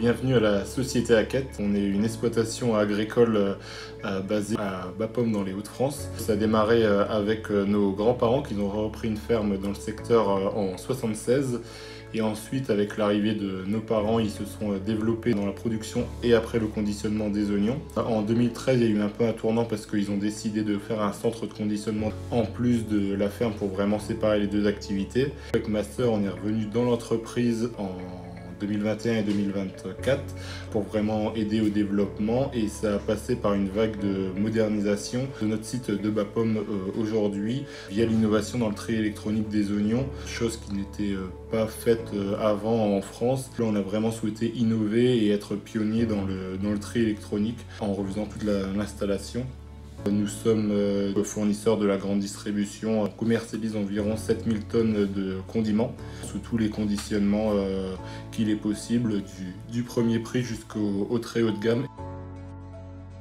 Bienvenue à la Société Hackett. On est une exploitation agricole basée à Bapaume dans les Hauts-de-France. Ça a démarré avec nos grands-parents qui ont repris une ferme dans le secteur en 76. Et ensuite, avec l'arrivée de nos parents, ils se sont développés dans la production et après le conditionnement des oignons. En 2013, il y a eu un peu un tournant parce qu'ils ont décidé de faire un centre de conditionnement en plus de la ferme pour vraiment séparer les deux activités. Avec ma sœur, on est revenu dans l'entreprise en 2021 et 2024 pour vraiment aider au développement, et ça a passé par une vague de modernisation de notre site de Bapaume aujourd'hui via l'innovation dans le tri électronique des oignons, chose qui n'était pas faite avant en France. Là, on a vraiment souhaité innover et être pionnier dans le tri électronique en refaisant toute l'installation. Nous sommes fournisseurs de la grande distribution, on commercialise environ 7000 tonnes de condiments sous tous les conditionnements qu'il est possible, du premier prix jusqu'au très haut de gamme.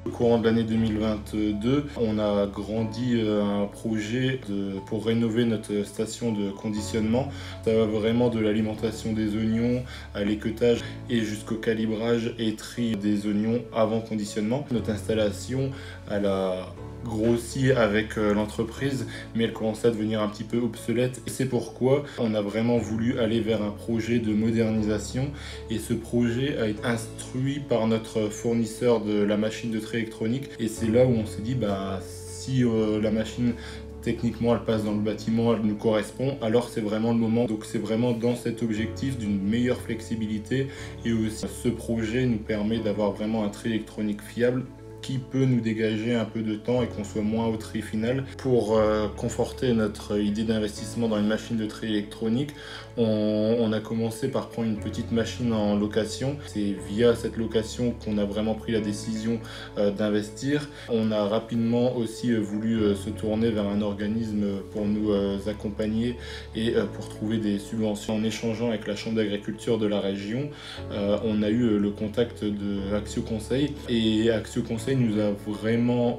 Au courant de l'année 2022, on a grandi un projet pour rénover notre station de conditionnement. Ça va vraiment de l'alimentation des oignons à l'équeutage et jusqu'au calibrage et tri des oignons avant conditionnement. Notre installation, elle a grossi avec l'entreprise, mais elle commençait à devenir un petit peu obsolète. Et c'est pourquoi on a vraiment voulu aller vers un projet de modernisation, et ce projet a été instruit par notre fournisseur de la machine de tri électronique. Et c'est là où on s'est dit, si la machine techniquement elle passe dans le bâtiment, elle nous correspond, alors c'est vraiment le moment. Donc c'est vraiment dans cet objectif d'une meilleure flexibilité, et aussi ce projet nous permet d'avoir vraiment un tri électronique fiable qui peut nous dégager un peu de temps et qu'on soit moins au tri final. Pour conforter notre idée d'investissement dans une machine de tri électronique, on a commencé par prendre une petite machine en location. C'est via cette location qu'on a vraiment pris la décision d'investir. On a rapidement aussi voulu se tourner vers un organisme pour nous accompagner et pour trouver des subventions. En échangeant avec la Chambre d'agriculture de la région, on a eu le contact de Axio Conseil, et Axio Conseil nous a vraiment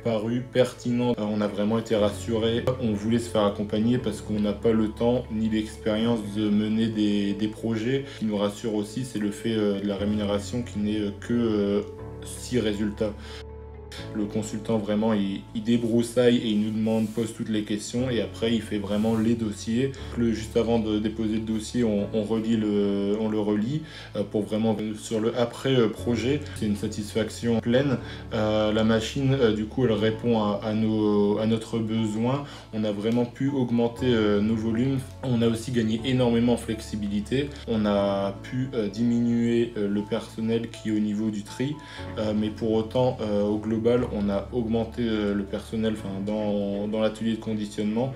paru pertinent. On a vraiment été rassurés. On voulait se faire accompagner parce qu'on n'a pas le temps ni l'expérience de mener des projets. Ce qui nous rassure aussi, c'est le fait de la rémunération qui n'est que 6 résultats. Le consultant vraiment il débroussaille et il nous pose toutes les questions, et après il fait vraiment les dossiers. Juste avant de déposer le dossier, on le relit pour vraiment sur le après projet. C'est une satisfaction pleine. La machine du coup elle répond à notre besoin. On a vraiment pu augmenter nos volumes. On a aussi gagné énormément en flexibilité. On a pu diminuer le personnel qui est au niveau du tri, mais pour autant au global on a augmenté le personnel dans l'atelier de conditionnement.